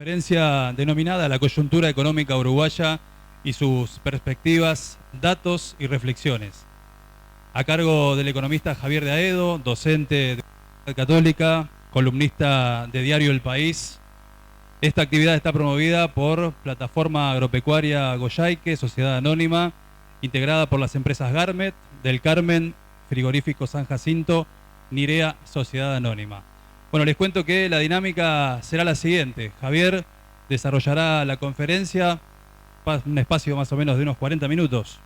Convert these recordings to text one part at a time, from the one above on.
Conferencia denominada La coyuntura económica uruguaya y sus perspectivas, datos y reflexiones, a cargo del economista Javier de Aedo, docente de la Universidad Católica, columnista de Diario El País. Esta actividad está promovida por Plataforma Agropecuaria Goyaique, Sociedad Anónima, integrada por las empresas Garmet, Del Carmen, Frigorífico San Jacinto, Nirea, Sociedad Anónima. Bueno, les cuento que la dinámica será la siguiente. Javier desarrollará la conferencia, un espacio más o menos de unos 40 minutos,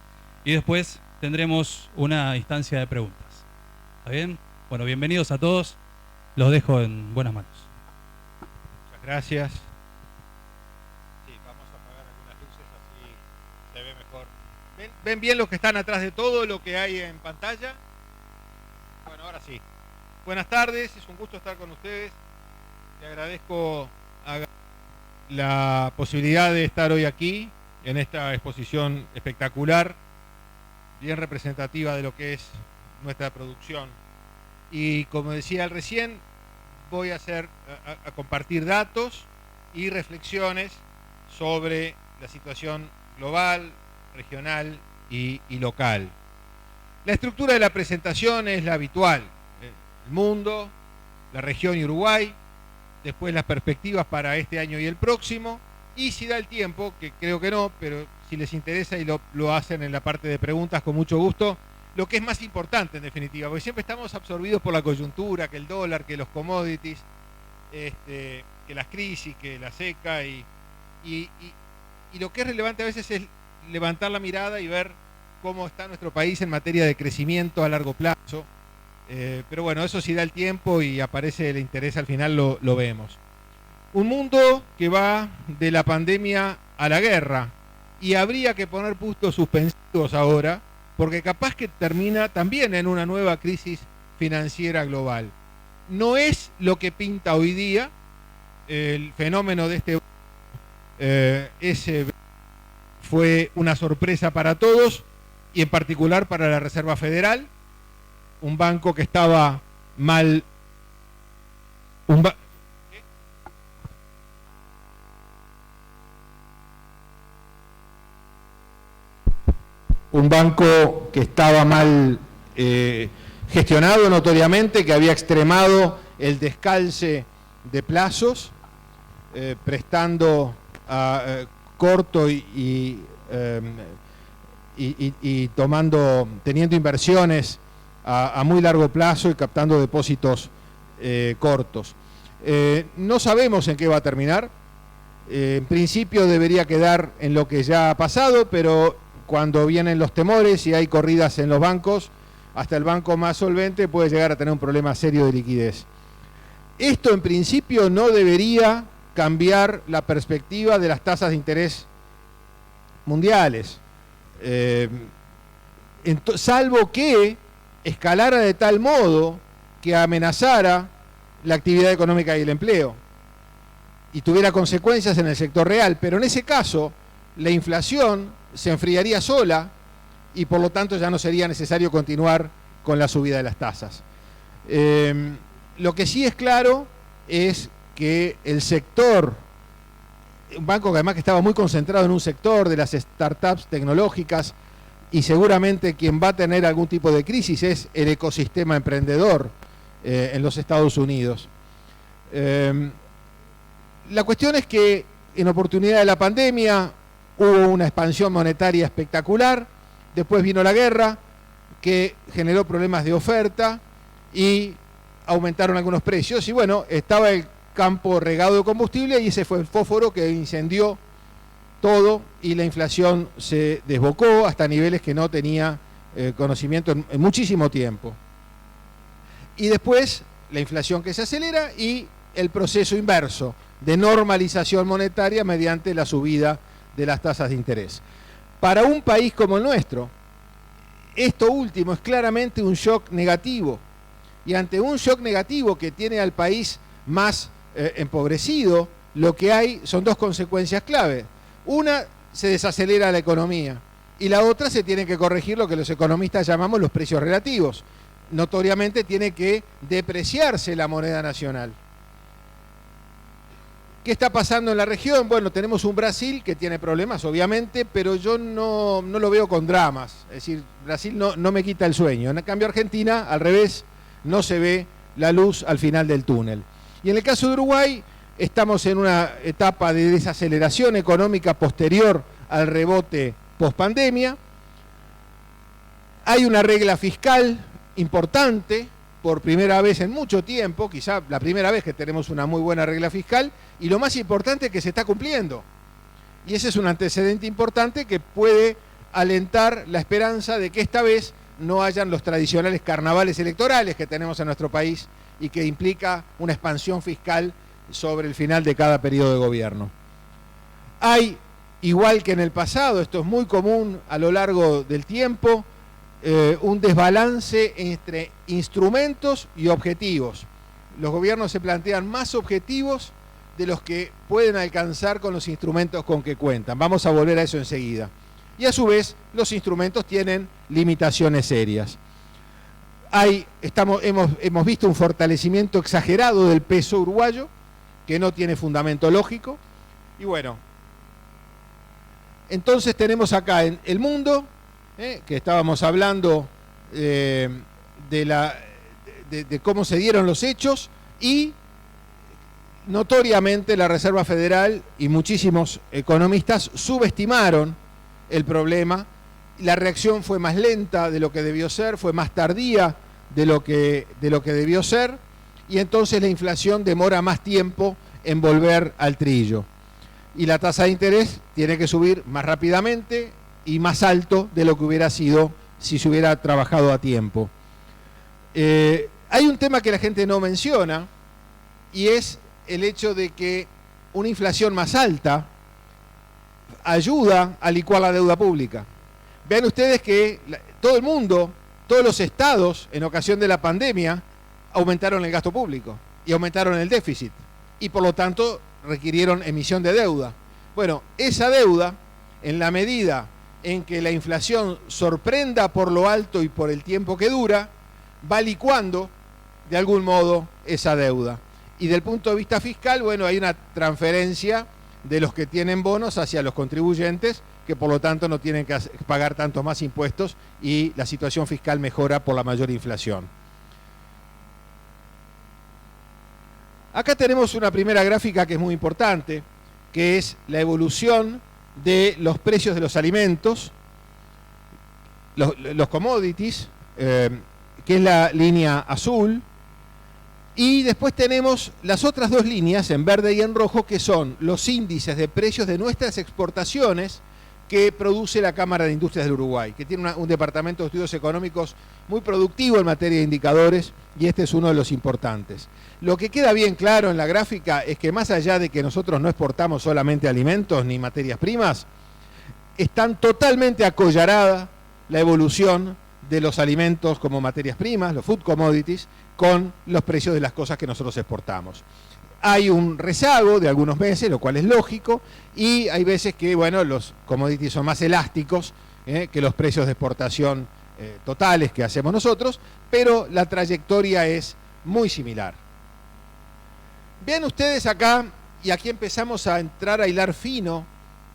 y después tendremos una instancia de preguntas. ¿Está bien? Bueno, bienvenidos a todos. Los dejo en buenas manos. Muchas gracias. Sí, vamos a apagar algunas luces así se ve mejor. ¿Ven bien los que están atrás de todo lo que hay en pantalla? Bueno, ahora sí. Buenas tardes, es un gusto estar con ustedes. Le agradezco la posibilidad de estar hoy aquí en esta exposición espectacular, bien representativa de lo que es nuestra producción. Y como decía recién, voy a compartir datos y reflexiones sobre la situación global, regional y local. La estructura de la presentación es la habitual: el mundo, la región y Uruguay, después las perspectivas para este año y el próximo, y si da el tiempo, que creo que no, pero si les interesa y lo hacen en la parte de preguntas, con mucho gusto, lo que es más importante en definitiva, porque siempre estamos absorbidos por la coyuntura, que el dólar, que los commodities, que las crisis, que la seca, y lo que es relevante a veces es levantar la mirada y ver cómo está nuestro país en materia de crecimiento a largo plazo. Pero bueno, eso si da el tiempo y aparece el interés al final lo vemos. Un mundo que va de la pandemia a la guerra, y habría que poner puntos suspensivos ahora, porque capaz que termina también en una nueva crisis financiera global. No es lo que pinta hoy día el fenómeno de ese fue una sorpresa para todos, y en particular para la Reserva Federal, un banco que estaba mal, un banco que estaba mal gestionado notoriamente, que había extremado el descalce de plazos, prestando a corto y teniendo inversiones a muy largo plazo y captando depósitos cortos. No sabemos en qué va a terminar. En principio debería quedar en lo que ya ha pasado, pero cuando vienen los temores y hay corridas en los bancos, hasta el banco más solvente puede llegar a tener un problema serio de liquidez. Esto en principio no debería cambiar la perspectiva de las tasas de interés mundiales, salvo que escalara de tal modo que amenazara la actividad económica y el empleo y tuviera consecuencias en el sector real. Pero en ese caso la inflación se enfriaría sola y por lo tanto ya no sería necesario continuar con la subida de las tasas. Lo que sí es claro es que el sector, un banco que además que estaba muy concentrado en un sector de las startups tecnológicas, y seguramente quien va a tener algún tipo de crisis es el ecosistema emprendedor en los Estados Unidos. La cuestión es que en oportunidad de la pandemia hubo una expansión monetaria espectacular, después vino la guerra que generó problemas de oferta y aumentaron algunos precios, y bueno, estaba el campo regado de combustible y ese fue el fósforo que incendió todo, y la inflación se desbocó hasta niveles que no tenía conocimiento en muchísimo tiempo. Y después la inflación que se acelera y el proceso inverso de normalización monetaria mediante la subida de las tasas de interés. Para un país como el nuestro, esto último es claramente un shock negativo, y ante un shock negativo que tiene al país más empobrecido, lo que hay son dos consecuencias clave. Una, se desacelera la economía, y la otra, se tiene que corregir lo que los economistas llamamos los precios relativos. Notoriamente tiene que depreciarse la moneda nacional. ¿Qué está pasando en la región? Bueno, tenemos un Brasil que tiene problemas, obviamente, pero yo no lo veo con dramas. Es decir, Brasil no me quita el sueño. En cambio, Argentina, al revés, no se ve la luz al final del túnel. Y en el caso de Uruguay, estamos en una etapa de desaceleración económica posterior al rebote pospandemia. Hay una regla fiscal importante, por primera vez en mucho tiempo, quizá la primera vez que tenemos una muy buena regla fiscal, y lo más importante es que se está cumpliendo. Y ese es un antecedente importante que puede alentar la esperanza de que esta vez no hayan los tradicionales carnavales electorales que tenemos en nuestro país y que implica una expansión fiscal sobre el final de cada periodo de gobierno. Hay, igual que en el pasado, esto es muy común a lo largo del tiempo, un desbalance entre instrumentos y objetivos. Los gobiernos se plantean más objetivos de los que pueden alcanzar con los instrumentos con que cuentan. Vamos a volver a eso enseguida. Y a su vez, los instrumentos tienen limitaciones serias. Hemos visto un fortalecimiento exagerado del peso uruguayo, que no tiene fundamento lógico. Y bueno, entonces tenemos acá en el mundo, que estábamos hablando de cómo se dieron los hechos, y notoriamente la Reserva Federal y muchísimos economistas subestimaron el problema. La reacción fue más lenta de lo que debió ser, fue más tardía de lo que debió ser, y entonces la inflación demora más tiempo en volver al trillo. Y la tasa de interés tiene que subir más rápidamente y más alto de lo que hubiera sido si se hubiera trabajado a tiempo. Hay un tema que la gente no menciona, y es el hecho de que una inflación más alta ayuda a licuar la deuda pública. Vean ustedes que todo el mundo, todos los estados, en ocasión de la pandemia, aumentaron el gasto público y aumentaron el déficit, y por lo tanto requirieron emisión de deuda. Bueno, esa deuda, en la medida en que la inflación sorprenda por lo alto y por el tiempo que dura, va licuando de algún modo esa deuda. Y del punto de vista fiscal, bueno, hay una transferencia de los que tienen bonos hacia los contribuyentes, que por lo tanto no tienen que pagar tantos más impuestos, y la situación fiscal mejora por la mayor inflación. Acá tenemos una primera gráfica que es muy importante, que es la evolución de los precios de los alimentos, los commodities, que es la línea azul, y después tenemos las otras dos líneas, en verde y en rojo, que son los índices de precios de nuestras exportaciones que produce la Cámara de Industrias del Uruguay, que tiene un departamento de estudios económicos muy productivo en materia de indicadores, y este es uno de los importantes. Lo que queda bien claro en la gráfica es que más allá de que nosotros no exportamos solamente alimentos ni materias primas, están totalmente acollarada la evolución de los alimentos como materias primas, los food commodities, con los precios de las cosas que nosotros exportamos. Hay un rezago de algunos meses, lo cual es lógico, y hay veces que, bueno, los commodities son más elásticos que los precios de exportación totales que hacemos nosotros, pero la trayectoria es muy similar. Vean ustedes acá, y aquí empezamos a entrar a hilar fino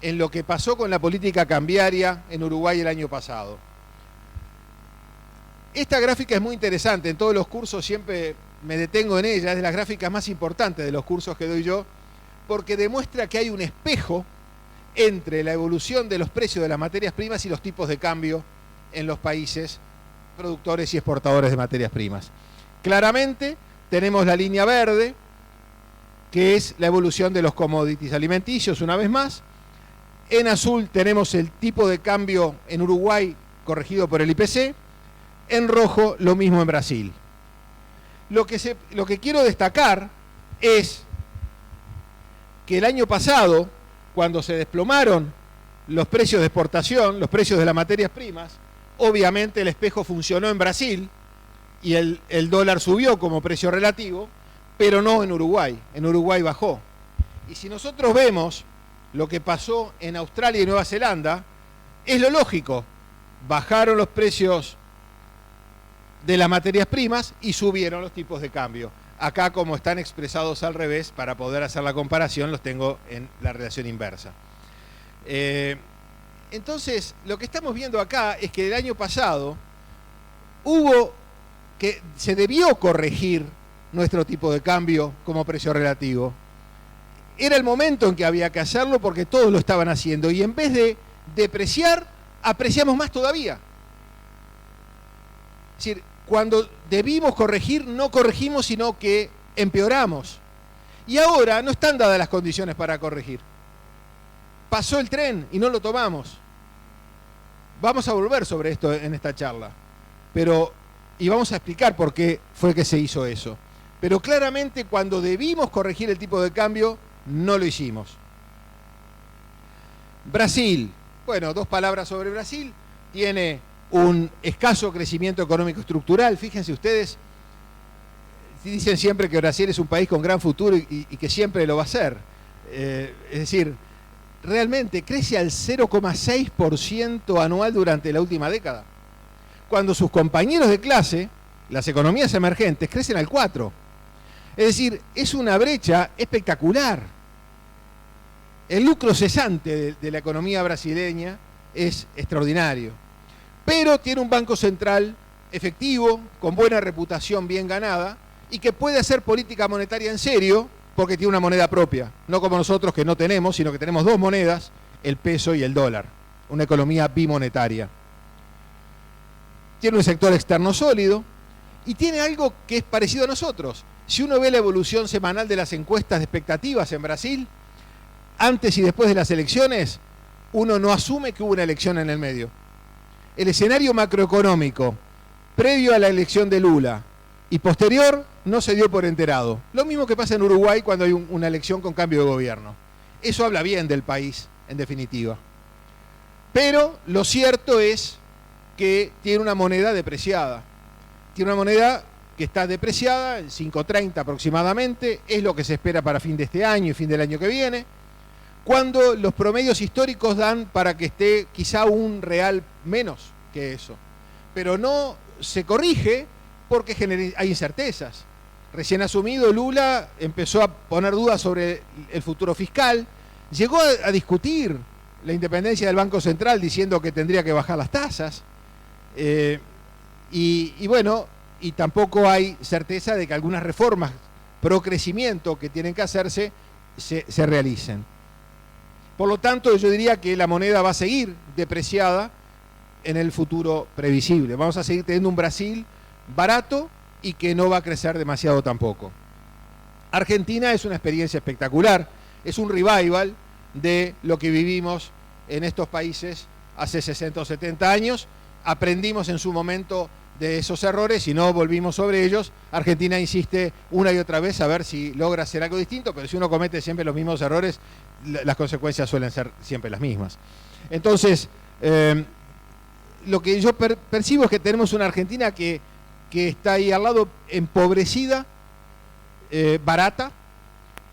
en lo que pasó con la política cambiaria en Uruguay el año pasado. Esta gráfica es muy interesante, en todos los cursos siempre me detengo en ella, es de las gráficas más importantes de los cursos que doy yo, porque demuestra que hay un espejo entre la evolución de los precios de las materias primas y los tipos de cambio en los países productores y exportadores de materias primas. Claramente tenemos la línea verde, que es la evolución de los commodities alimenticios, una vez más. En azul tenemos el tipo de cambio en Uruguay corregido por el IPC. En rojo, lo mismo en Brasil. Lo que quiero destacar es que el año pasado, cuando se desplomaron los precios de exportación, los precios de las materias primas, obviamente el espejo funcionó en Brasil y el dólar subió como precio relativo, pero no en Uruguay. En Uruguay bajó. Y si nosotros vemos lo que pasó en Australia y Nueva Zelanda, es lo lógico. Bajaron los precios de las materias primas y subieron los tipos de cambio. Acá, como están expresados al revés, para poder hacer la comparación, los tengo en la relación inversa. Entonces, lo que estamos viendo acá es que el año pasado se debió corregir nuestro tipo de cambio como precio relativo. Era el momento en que había que hacerlo porque todos lo estaban haciendo y en vez de depreciar, apreciamos más todavía. Es decir, cuando debimos corregir, no corregimos, sino que empeoramos. Y ahora no están dadas las condiciones para corregir. Pasó el tren y no lo tomamos. Vamos a volver sobre esto en esta charla. Y vamos a explicar por qué fue que se hizo eso. Pero claramente cuando debimos corregir el tipo de cambio, no lo hicimos. Brasil. Bueno, 2 palabras sobre Brasil. Tiene un escaso crecimiento económico estructural. Fíjense ustedes, dicen siempre que Brasil es un país con gran futuro y que siempre lo va a ser. Es decir, realmente crece al 0,6% anual durante la última década, cuando sus compañeros de clase, las economías emergentes, crecen al 4%. Es decir, es una brecha espectacular. El lucro cesante de la economía brasileña es extraordinario. Pero tiene un banco central efectivo, con buena reputación bien ganada, y que puede hacer política monetaria en serio, porque tiene una moneda propia. No como nosotros, que no tenemos, sino que tenemos 2 monedas, el peso y el dólar. Una economía bimonetaria. Tiene un sector externo sólido, y tiene algo que es parecido a nosotros. Si uno ve la evolución semanal de las encuestas de expectativas en Brasil, antes y después de las elecciones, uno no asume que hubo una elección en el medio. El escenario macroeconómico previo a la elección de Lula y posterior no se dio por enterado. Lo mismo que pasa en Uruguay cuando hay una elección con cambio de gobierno. Eso habla bien del país, en definitiva. Pero lo cierto es que tiene una moneda depreciada. Tiene una moneda que está depreciada, en 5.30 aproximadamente, es lo que se espera para fin de este año y fin del año que viene, cuando los promedios históricos dan para que esté quizá un real menos que eso. Pero no se corrige porque hay incertezas. Recién asumido, Lula empezó a poner dudas sobre el futuro fiscal, llegó a discutir la independencia del Banco Central diciendo que tendría que bajar las tasas, y bueno, y tampoco hay certeza de que algunas reformas pro crecimiento que tienen que hacerse se realicen. Por lo tanto, yo diría que la moneda va a seguir depreciada en el futuro previsible. Vamos a seguir teniendo un Brasil barato y que no va a crecer demasiado tampoco. Argentina es una experiencia espectacular, es un revival de lo que vivimos en estos países hace 60 o 70 años. Aprendimos en su momento de esos errores y no volvimos sobre ellos. Argentina insiste una y otra vez a ver si logra hacer algo distinto, pero si uno comete siempre los mismos errores, las consecuencias suelen ser siempre las mismas. Entonces, lo que yo percibo es que tenemos una Argentina que está ahí al lado, empobrecida, barata,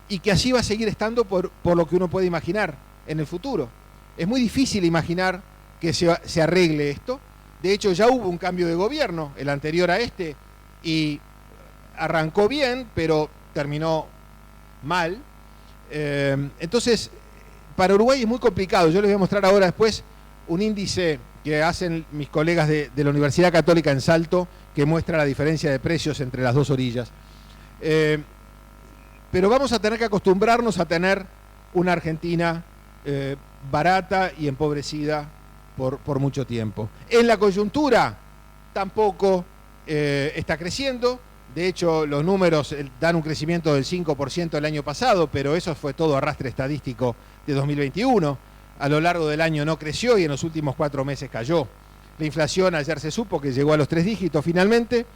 y que así va a seguir estando por lo que uno puede imaginar en el futuro. Es muy difícil imaginar que se arregle esto. De hecho, ya hubo un cambio de gobierno, el anterior a este, y arrancó bien, pero terminó mal. Entonces, para Uruguay es muy complicado. Yo les voy a mostrar ahora después un índice que hacen mis colegas de la Universidad Católica en Salto, que muestra la diferencia de precios entre las dos orillas. Pero vamos a tener que acostumbrarnos a tener una Argentina barata y empobrecida por mucho tiempo. En la coyuntura tampoco está creciendo. De hecho, los números dan un crecimiento del 5% el año pasado, pero eso fue todo arrastre estadístico de 2021. A lo largo del año no creció y en los últimos 4 meses cayó. La inflación ayer se supo que llegó a los 3 dígitos finalmente.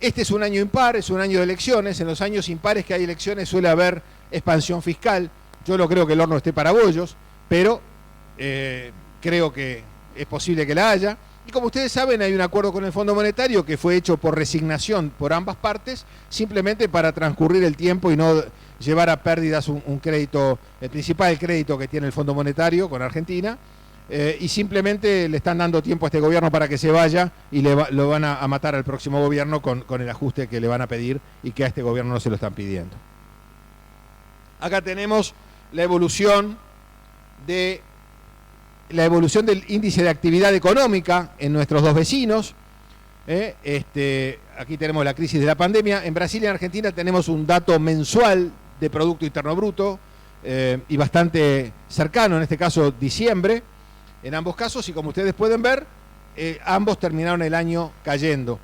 Este es un año impar, es un año de elecciones. En los años impares que hay elecciones suele haber expansión fiscal. Yo no creo que el horno esté para bollos, pero creo que es posible que la haya. Y como ustedes saben, hay un acuerdo con el Fondo Monetario que fue hecho por resignación por ambas partes, simplemente para transcurrir el tiempo y no llevar a pérdidas un crédito, el principal crédito que tiene el Fondo Monetario con Argentina, y simplemente le están dando tiempo a este gobierno para que se vaya y lo van a matar al próximo gobierno con el ajuste que le van a pedir y que a este gobierno no se lo están pidiendo. Acá tenemos la evolución del índice de actividad económica en nuestros dos vecinos. Aquí tenemos la crisis de la pandemia. En Brasil y en Argentina tenemos un dato mensual de Producto Interno Bruto y bastante cercano, en este caso diciembre, en ambos casos, y como ustedes pueden ver, ambos terminaron el año cayendo.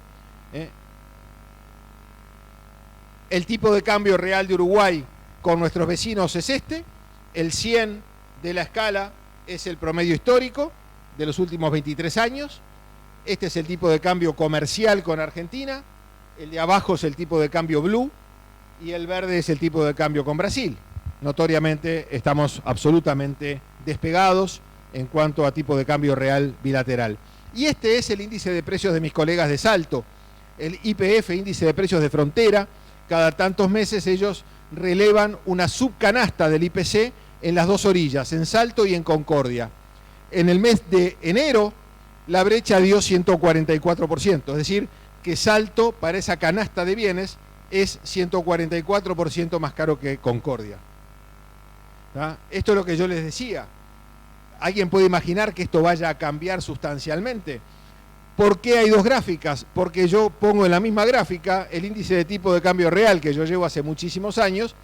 El tipo de cambio real de Uruguay con nuestros vecinos es este, el 100 de la escala es el promedio histórico de los últimos 23 años, este es el tipo de cambio comercial con Argentina, el de abajo es el tipo de cambio blue y el verde es el tipo de cambio con Brasil. Notoriamente estamos absolutamente despegados en cuanto a tipo de cambio real bilateral. Y este es el índice de precios de mis colegas de Salto, el IPF, índice de precios de frontera. Cada tantos meses ellos relevan una subcanasta del IPC en las dos orillas, en Salto y en Concordia. En el mes de enero la brecha dio 144%, es decir, que Salto para esa canasta de bienes es 144% más caro que Concordia. ¿Tá? Esto es lo que yo les decía. ¿Alguien puede imaginar que esto vaya a cambiar sustancialmente? ¿Por qué hay dos gráficas? Porque yo pongo en la misma gráfica el índice de tipo de cambio real que yo llevo hace muchísimos años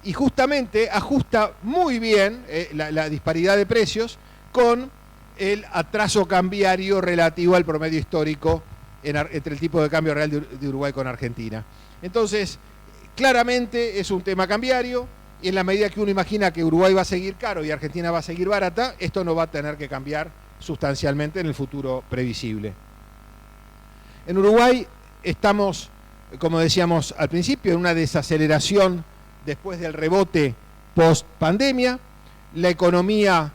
y justamente ajusta muy bien la disparidad de precios con el atraso cambiario relativo al promedio histórico entre el tipo de cambio real de Uruguay con Argentina. Entonces, claramente es un tema cambiario y en la medida que uno imagina que Uruguay va a seguir caro y Argentina va a seguir barata, esto no va a tener que cambiar sustancialmente en el futuro previsible. En Uruguay estamos, como decíamos al principio, en una desaceleración después del rebote post-pandemia. La economía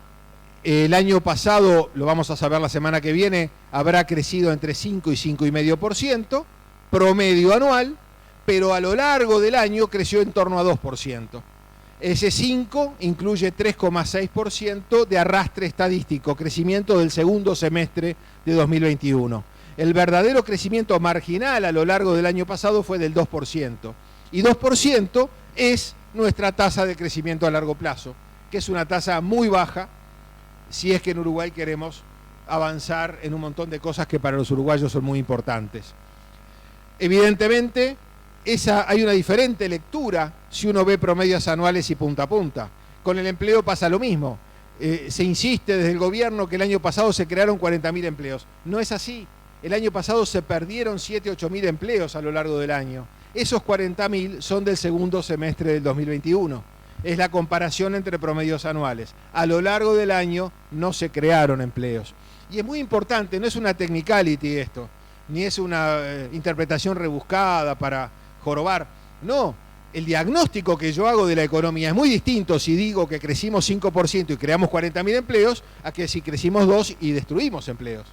el año pasado, lo vamos a saber la semana que viene, habrá crecido entre 5 y 5,5%, promedio anual, pero a lo largo del año creció en torno a 2%. Ese 5 incluye 3,6% de arrastre estadístico, crecimiento del segundo semestre de 2021. El verdadero crecimiento marginal a lo largo del año pasado fue del 2%. Y 2% es nuestra tasa de crecimiento a largo plazo, que es una tasa muy baja si es que en Uruguay queremos avanzar en un montón de cosas que para los uruguayos son muy importantes. Evidentemente, hay una diferente lectura si uno ve promedios anuales y punta a punta. Con el empleo pasa lo mismo. Se insiste desde el gobierno que el año pasado se crearon 40.000 empleos. No es así. El año pasado se perdieron 7.000 a 8.000 empleos a lo largo del año. Esos 40.000 son del segundo semestre del 2021. Es la comparación entre promedios anuales. A lo largo del año no se crearon empleos. Y es muy importante, no es una technicality esto, ni es una interpretación rebuscada para jorobar. No, el diagnóstico que yo hago de la economía es muy distinto si digo que crecimos 5% y creamos 40.000 empleos a que si crecimos 2% y destruimos empleos.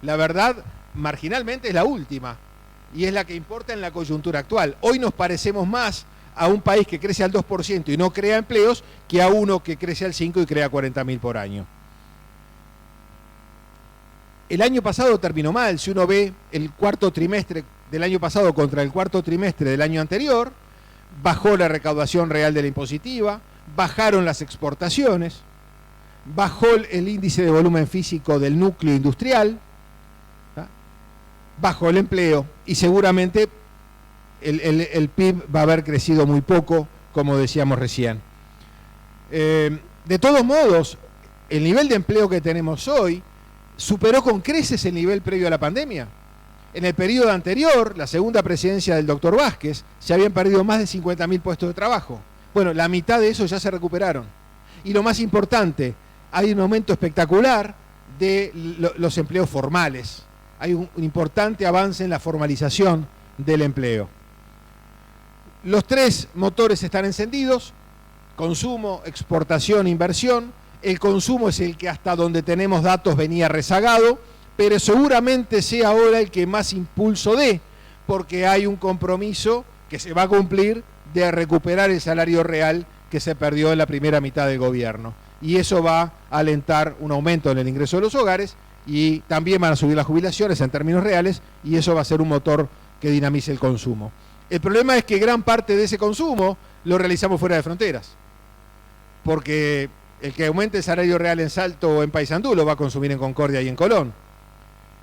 La verdad, marginalmente es la última y es la que importa en la coyuntura actual. Hoy nos parecemos más a un país que crece al 2% y no crea empleos que a uno que crece al 5% y crea 40.000 por año. El año pasado terminó mal. Si uno ve el cuarto trimestre del año pasado contra el cuarto trimestre del año anterior, bajó la recaudación real de la impositiva, bajaron las exportaciones, bajó el índice de volumen físico del núcleo industrial, bajó el empleo y seguramente el PIB va a haber crecido muy poco, como decíamos recién. De todos modos, el nivel de empleo que tenemos hoy superó con creces el nivel previo a la pandemia. En el periodo anterior, la segunda presidencia del doctor Vázquez, se habían perdido más de 50.000 puestos de trabajo. Bueno, la mitad de esos ya se recuperaron. Y lo más importante, hay un aumento espectacular de los empleos formales. Hay un importante avance en la formalización del empleo. Los tres motores están encendidos: consumo, exportación, inversión. El consumo es el que hasta donde tenemos datos venía rezagado, pero seguramente sea ahora el que más impulso dé, porque hay un compromiso que se va a cumplir de recuperar el salario real que se perdió en la primera mitad del gobierno. y eso va a alentar un aumento en el ingreso de los hogares y también van a subir las jubilaciones en términos reales y eso va a ser un motor que dinamice el consumo. El problema es que gran parte de ese consumo lo realizamos fuera de fronteras, porque el que aumente el salario real en Salto o en Paysandú lo va a consumir en Concordia y en Colón.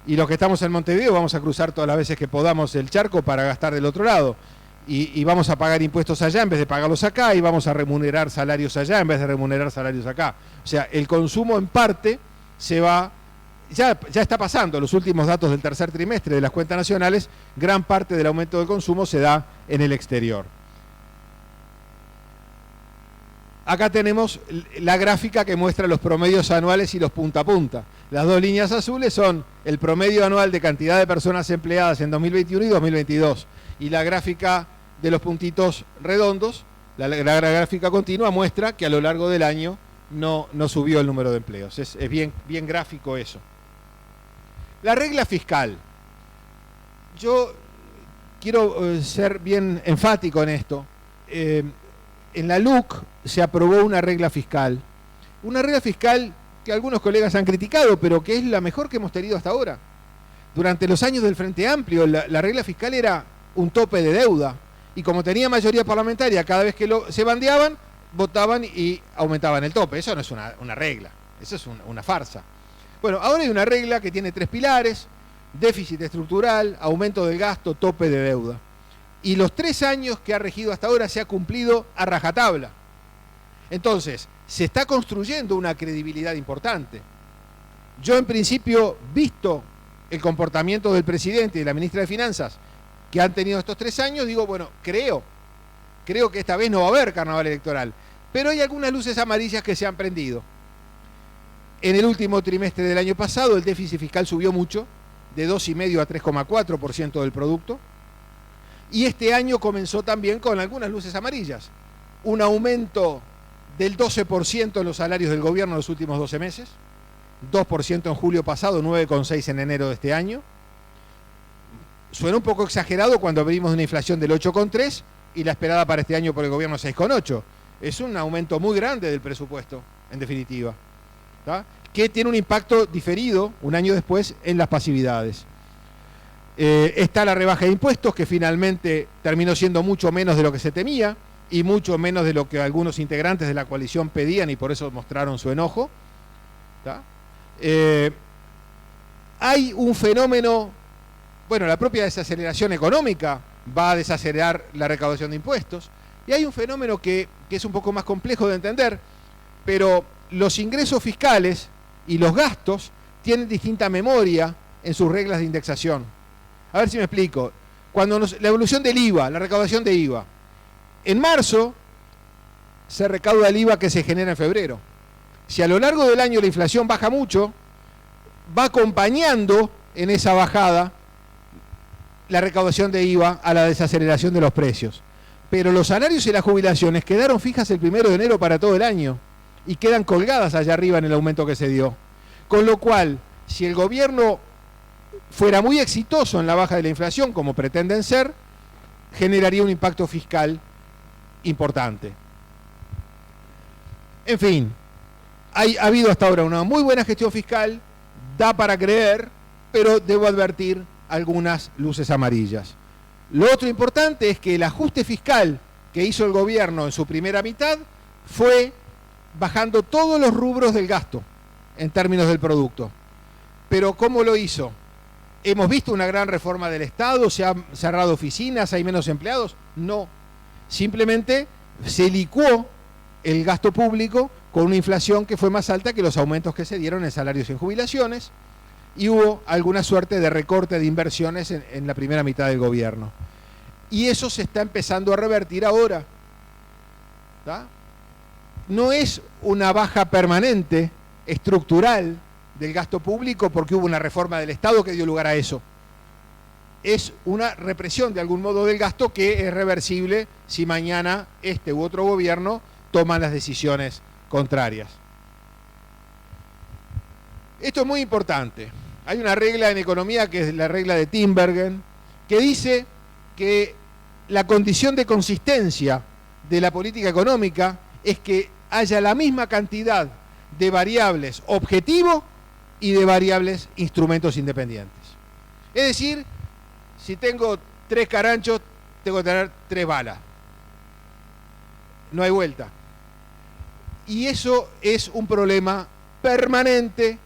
Y los que estamos en Montevideo vamos a cruzar todas las veces que podamos el charco para gastar del otro lado. Y vamos a pagar impuestos allá en vez de pagarlos acá y vamos a remunerar salarios allá en vez de remunerar salarios acá. O sea, el consumo en parte se va, ya está pasando, los últimos datos del tercer trimestre de las cuentas nacionales, gran parte del aumento del consumo se da en el exterior. Acá tenemos la gráfica que muestra los promedios anuales y los punta a punta. Las dos líneas azules son el promedio anual de cantidad de personas empleadas en 2021 y 2022. Y la gráfica de los puntitos redondos, la gráfica continua, muestra que a lo largo del año no subió el número de empleos. Es bien gráfico eso. La regla fiscal. Yo quiero ser bien enfático en esto. En la LUC se aprobó una regla fiscal que algunos colegas han criticado, pero que es la mejor que hemos tenido hasta ahora. Durante los años del Frente Amplio, la regla fiscal era un tope de deuda, y como tenía mayoría parlamentaria, cada vez que se bandeaban, votaban y aumentaban el tope. Eso no es una regla, eso es una farsa. Bueno, ahora hay una regla que tiene 3 pilares: déficit estructural, aumento del gasto, tope de deuda. Y los 3 años que ha regido hasta ahora se ha cumplido a rajatabla. Entonces, se está construyendo una credibilidad importante. Yo, en principio, visto el comportamiento del presidente y de la ministra de Finanzas que han tenido estos 3 años, digo, bueno, creo que esta vez no va a haber carnaval electoral, pero hay algunas luces amarillas que se han prendido. En el último trimestre del año pasado, el déficit fiscal subió mucho, de 2,5% a 3,4% del producto, y este año comenzó también con algunas luces amarillas. Un aumento del 12% en los salarios del gobierno en los últimos 12 meses, 2% en julio pasado, 9,6% en enero de este año. Suena un poco exagerado cuando venimos de una inflación del 8,3% y la esperada para este año por el gobierno 6,8%. Es un aumento muy grande del presupuesto, en definitiva, ¿tá? Que tiene un impacto diferido, un año después, en las pasividades. Está la rebaja de impuestos, que finalmente terminó siendo mucho menos de lo que se temía y mucho menos de lo que algunos integrantes de la coalición pedían, y por eso mostraron su enojo, ¿tá? Hay un fenómeno, bueno, la propia desaceleración económica va a desacelerar la recaudación de impuestos, y hay un fenómeno que es un poco más complejo de entender, pero los ingresos fiscales y los gastos tienen distinta memoria en sus reglas de indexación. A ver si me explico. La evolución del IVA, la recaudación de IVA. En marzo se recauda el IVA que se genera en febrero. Si a lo largo del año la inflación baja mucho, va acompañando en esa bajada la recaudación de IVA a la desaceleración de los precios. Pero los salarios y las jubilaciones quedaron fijas el 1 de enero para todo el año y quedan colgadas allá arriba en el aumento que se dio. Con lo cual, si el gobierno fuera muy exitoso en la baja de la inflación, como pretenden ser, generaría un impacto fiscal importante. En fin, ha habido hasta ahora una muy buena gestión fiscal, da para creer, pero debo advertir algunas luces amarillas. Lo otro importante es que el ajuste fiscal que hizo el gobierno en su primera mitad fue bajando todos los rubros del gasto en términos del producto. Pero ¿cómo lo hizo? ¿Hemos visto una gran reforma del Estado? ¿Se han cerrado oficinas? ¿Hay menos empleados? No. Simplemente se licuó el gasto público con una inflación que fue más alta que los aumentos que se dieron en salarios y en jubilaciones, y hubo alguna suerte de recorte de inversiones en la primera mitad del gobierno. Y eso se está empezando a revertir ahora, ¿tá? No es una baja permanente, estructural, del gasto público porque hubo una reforma del Estado que dio lugar a eso. Es una represión de algún modo del gasto que es reversible si mañana este u otro gobierno toman las decisiones contrarias. Esto es muy importante. Hay una regla en economía que es la regla de Tinbergen, que dice que la condición de consistencia de la política económica es que haya la misma cantidad de variables objetivo y de variables instrumentos independientes. Es decir, si tengo 3 caranchos, tengo que tener 3 balas. No hay vuelta. Y eso es un problema permanente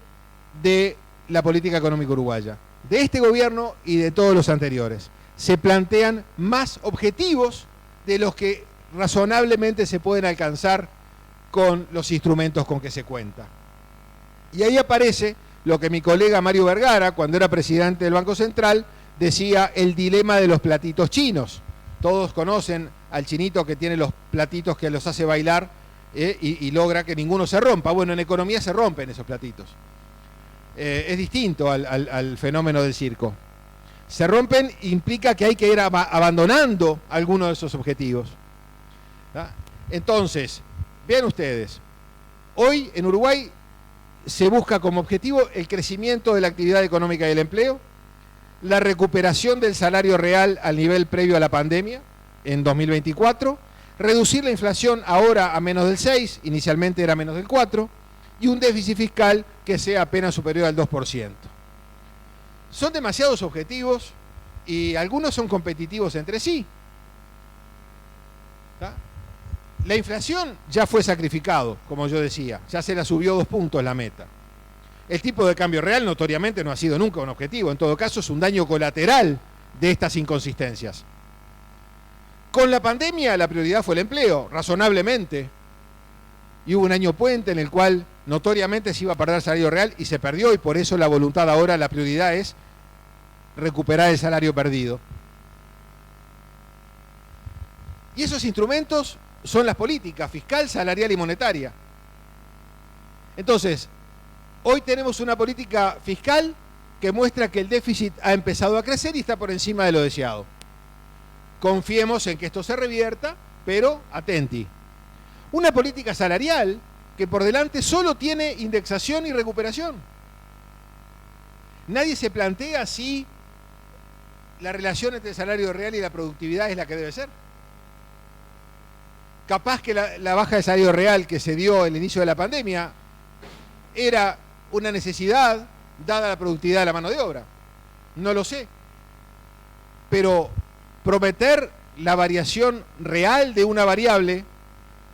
de la política económica uruguaya, de este gobierno y de todos los anteriores. Se plantean más objetivos de los que razonablemente se pueden alcanzar con los instrumentos con que se cuenta. Y ahí aparece lo que mi colega Mario Vergara, cuando era presidente del Banco Central, decía el dilema de los platitos chinos. Todos conocen al chinito que tiene los platitos que los hace bailar y logra que ninguno se rompa. Bueno, en economía se rompen esos platitos. Es distinto al fenómeno del circo. Se rompen implica que hay que ir abandonando algunos de esos objetivos. ¿Ah? Entonces, vean ustedes, hoy en Uruguay se busca como objetivo el crecimiento de la actividad económica y el empleo, la recuperación del salario real al nivel previo a la pandemia en 2024, reducir la inflación ahora a menos del 6, inicialmente era menos del 4, y un déficit fiscal que sea apenas superior al 2%. Son demasiados objetivos y algunos son competitivos entre sí. ¿Tá? La inflación ya fue sacrificado, como yo decía, ya se la subió 2 puntos la meta. El tipo de cambio real notoriamente no ha sido nunca un objetivo, en todo caso es un daño colateral de estas inconsistencias. Con la pandemia la prioridad fue el empleo, razonablemente, y hubo un año puente en el cual notoriamente se iba a perder el salario real y se perdió, y por eso la voluntad ahora, la prioridad es recuperar el salario perdido. Y esos instrumentos son las políticas fiscal, salarial y monetaria. Entonces, hoy tenemos una política fiscal que muestra que el déficit ha empezado a crecer y está por encima de lo deseado. Confiemos en que esto se revierta, pero atenti. Una política salarial que por delante solo tiene indexación y recuperación. Nadie se plantea si la relación entre el salario real y la productividad es la que debe ser. Capaz que la baja de salario real que se dio en el inicio de la pandemia era una necesidad dada la productividad de la mano de obra. No lo sé. Pero prometer la variación real de una variable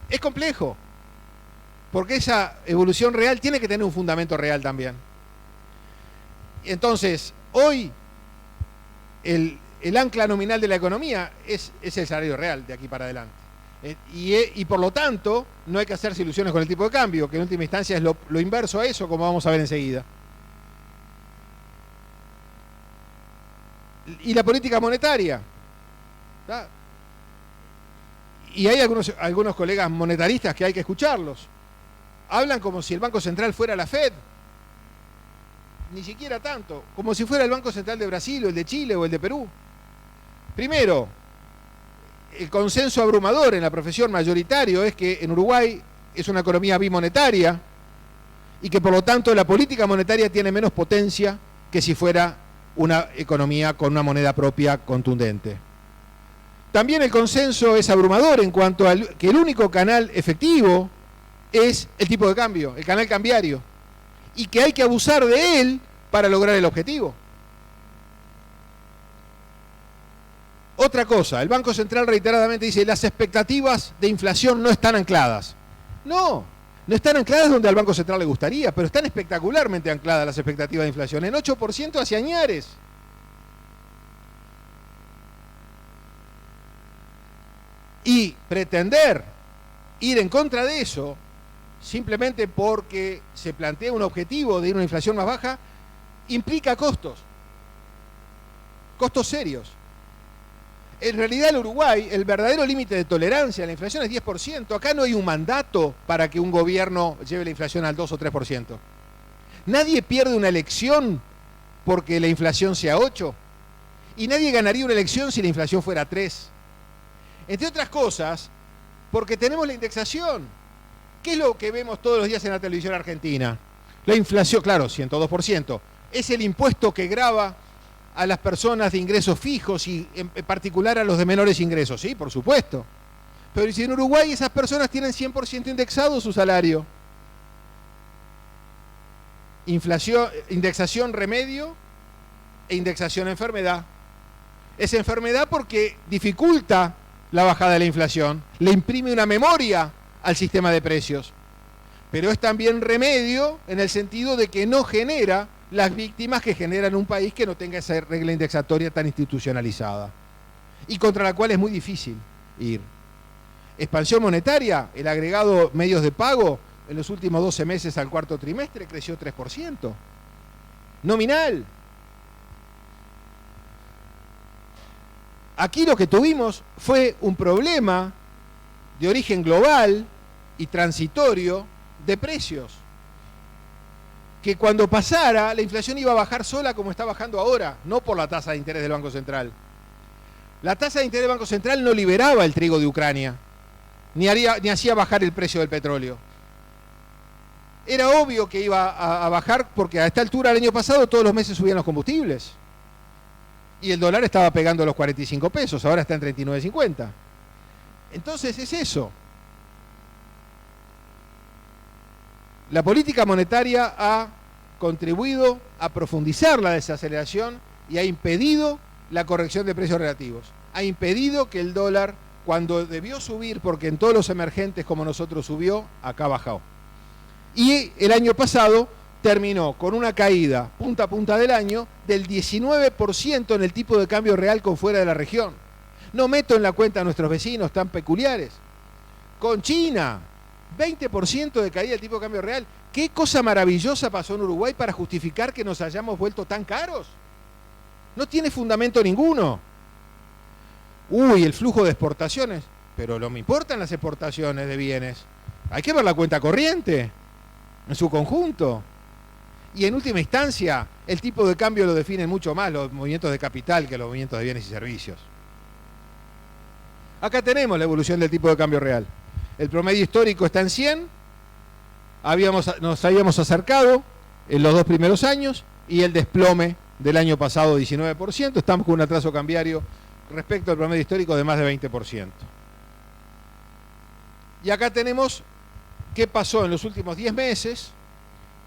es complejo, porque esa evolución real tiene que tener un fundamento real también. Entonces, hoy el ancla nominal de la economía es el salario real de aquí para adelante. Y por lo tanto, no hay que hacerse ilusiones con el tipo de cambio, que en última instancia es lo inverso a eso, como vamos a ver enseguida. Y la política monetaria. ¿Tá? Y hay algunos colegas monetaristas que hay que escucharlos. Hablan como si el Banco Central fuera la Fed. Ni siquiera tanto. Como si fuera el Banco Central de Brasil, o el de Chile, o el de Perú. Primero, el consenso abrumador en la profesión mayoritario es que en Uruguay es una economía bimonetaria y que por lo tanto la política monetaria tiene menos potencia que si fuera una economía con una moneda propia contundente. También el consenso es abrumador en cuanto a que el único canal efectivo es el tipo de cambio, el canal cambiario, y que hay que abusar de él para lograr el objetivo. Otra cosa, el Banco Central reiteradamente dice las expectativas de inflación no están ancladas. No están ancladas donde al Banco Central le gustaría, pero están espectacularmente ancladas las expectativas de inflación, en 8% hacia añares. Y pretender ir en contra de eso, simplemente porque se plantea un objetivo de ir a una inflación más baja, implica costos serios. En realidad en Uruguay el verdadero límite de tolerancia a la inflación es 10%. Acá no hay un mandato para que un gobierno lleve la inflación al 2 o 3%. Nadie pierde una elección porque la inflación sea 8. Y nadie ganaría una elección si la inflación fuera 3. Entre otras cosas, porque tenemos la indexación. ¿Qué es lo que vemos todos los días en la televisión argentina? La inflación, claro, 102%. Es el impuesto que grava a las personas de ingresos fijos y en particular a los de menores ingresos. Sí, por supuesto. Pero si en Uruguay esas personas tienen 100% indexado su salario. inflación, indexación remedio e indexación enfermedad. Es enfermedad porque dificulta la bajada de la inflación, le imprime una memoria al sistema de precios, pero es también remedio en el sentido de que no genera las víctimas que generan un país que no tenga esa regla indexatoria tan institucionalizada y contra la cual es muy difícil ir. Expansión monetaria, el agregado medios de pago en los últimos 12 meses al cuarto trimestre creció 3%. Nominal. Aquí lo que tuvimos fue un problema de origen global y transitorio de precios. Que cuando pasara, la inflación iba a bajar sola como está bajando ahora, no por la tasa de interés del Banco Central. La tasa de interés del Banco Central no liberaba el trigo de Ucrania, ni hacía bajar el precio del petróleo. Era obvio que iba a bajar porque a esta altura del año pasado todos los meses subían los combustibles. Y el dólar estaba pegando los 45 pesos, ahora está en 39.50. Entonces es eso. La política monetaria ha contribuido a profundizar la desaceleración y ha impedido la corrección de precios relativos. Ha impedido que el dólar, cuando debió subir, porque en todos los emergentes como nosotros subió, acá bajó. Y el año pasado terminó con una caída punta a punta del año del 19% en el tipo de cambio real con fuera de la región. No meto en la cuenta a nuestros vecinos tan peculiares. Con China, 20% de caída del tipo de cambio real. ¿Qué cosa maravillosa pasó en Uruguay para justificar que nos hayamos vuelto tan caros? No tiene fundamento ninguno. Uy, el flujo de exportaciones. Pero no me importan las exportaciones de bienes. Hay que ver la cuenta corriente en su conjunto. Y en última instancia, el tipo de cambio lo definen mucho más los movimientos de capital que los movimientos de bienes y servicios. Acá tenemos la evolución del tipo de cambio real. El promedio histórico está en 100, nos habíamos acercado en los 2 primeros años y el desplome del año pasado 19%, estamos con un atraso cambiario respecto al promedio histórico de más de 20%. Y acá tenemos qué pasó en los últimos 10 meses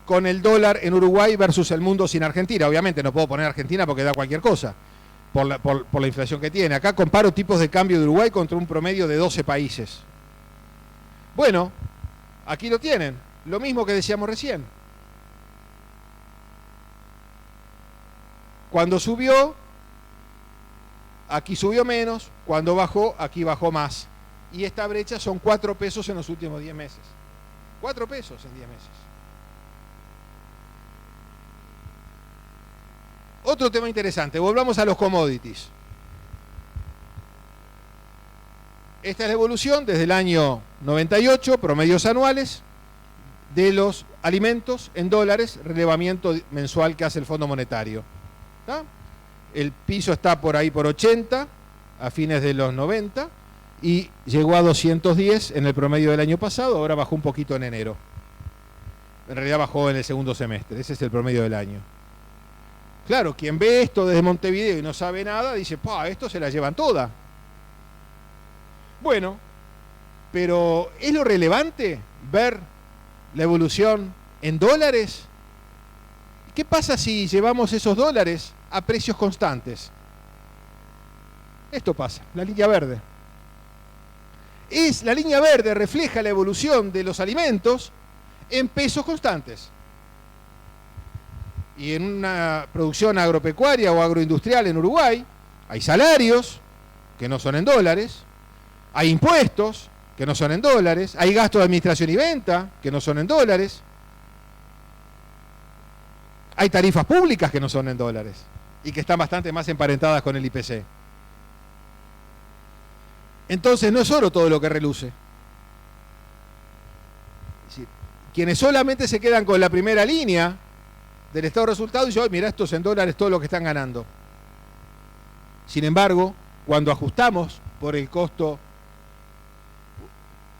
con el dólar en Uruguay versus el mundo sin Argentina. Obviamente no puedo poner Argentina porque da cualquier cosa por la inflación que tiene. Acá comparo tipos de cambio de Uruguay contra un promedio de 12 países. Bueno, aquí lo tienen, lo mismo que decíamos recién. Cuando subió, aquí subió menos, cuando bajó, aquí bajó más. Y esta brecha son 4 pesos en los últimos 10 meses. 4 pesos en 10 meses. Otro tema interesante, volvamos a los commodities. Esta es la evolución desde el año 98, promedios anuales de los alimentos en dólares, relevamiento mensual que hace el Fondo Monetario. ¿Está? El piso está por ahí por 80 a fines de los 90 y llegó a 210 en el promedio del año pasado, ahora bajó un poquito en enero. En realidad bajó en el segundo semestre, ese es el promedio del año. Claro, quien ve esto desde Montevideo y no sabe nada, dice, esto se la llevan toda. Bueno, pero ¿es lo relevante ver la evolución en dólares? ¿Qué pasa si llevamos esos dólares a precios constantes? Esto pasa, la línea verde. La línea verde refleja la evolución de los alimentos en pesos constantes. Y en una producción agropecuaria o agroindustrial en Uruguay, hay salarios que no son en dólares, hay impuestos que no son en dólares, hay gastos de administración y venta que no son en dólares, hay tarifas públicas que no son en dólares y que están bastante más emparentadas con el IPC. Entonces no es oro todo lo que reluce. Es decir, quienes solamente se quedan con la primera línea del estado de resultados dicen, mira, esto es en dólares todo lo que están ganando. Sin embargo, cuando ajustamos por el costo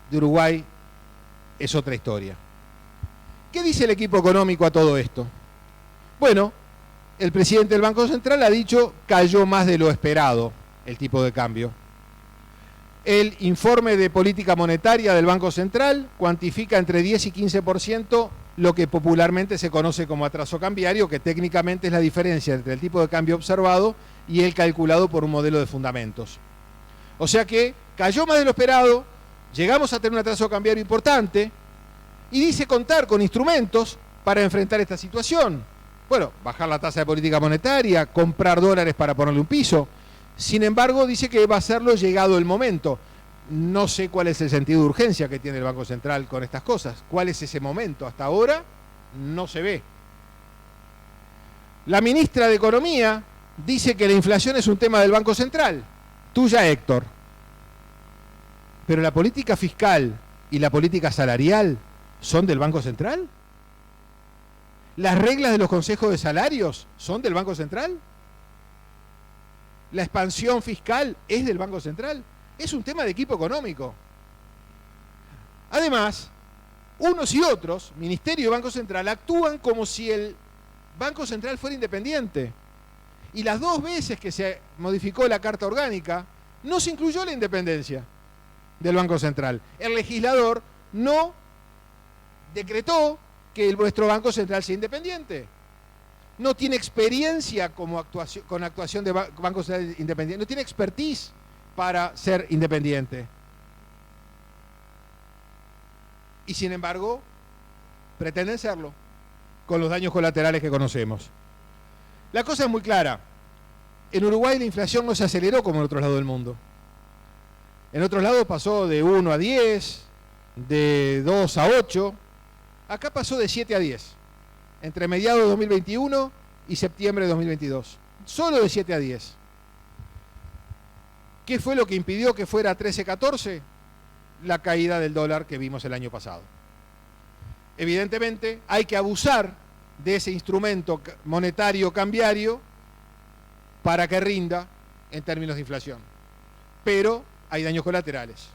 de Uruguay, es otra historia. ¿Qué dice el equipo económico a todo esto? Bueno, el presidente del Banco Central ha dicho cayó más de lo esperado el tipo de cambio. El informe de política monetaria del Banco Central cuantifica entre 10 y 15% lo que popularmente se conoce como atraso cambiario, que técnicamente es la diferencia entre el tipo de cambio observado y el calculado por un modelo de fundamentos. O sea que cayó más de lo esperado, llegamos a tener un atraso cambiario importante y dice contar con instrumentos para enfrentar esta situación. Bueno, bajar la tasa de política monetaria, comprar dólares para ponerle un piso. Sin embargo, dice que va a hacerlo llegado el momento. No sé cuál es el sentido de urgencia que tiene el Banco Central con estas cosas. ¿Cuál es ese momento? Hasta ahora no se ve. La ministra de Economía dice que la inflación es un tema del Banco Central. Tuya, Héctor. Pero la política fiscal y la política salarial son del Banco Central. ¿Las reglas de los consejos de salarios son del Banco Central? ¿La expansión fiscal es del Banco Central? Es un tema de equipo económico. Además, unos y otros, Ministerio y Banco Central, actúan como si el Banco Central fuera independiente. Y las 2 veces que se modificó la Carta Orgánica, no se incluyó la independencia del Banco Central. El legislador no decretó que nuestro Banco Central sea independiente. No tiene experiencia con actuación de Banco Central independiente, no tiene expertise para ser independiente. Y sin embargo, pretenden serlo, con los daños colaterales que conocemos. La cosa es muy clara. En Uruguay la inflación no se aceleró como en otros lados del mundo. En otros lados pasó de 1 a 10, de 2 a 8. Acá pasó de 7 a 10, entre mediados de 2021 y septiembre de 2022. Solo de 7 a 10. ¿Qué fue lo que impidió que fuera 13-14? La caída del dólar que vimos el año pasado. Evidentemente hay que abusar de ese instrumento monetario cambiario para que rinda en términos de inflación. Pero hay daños colaterales.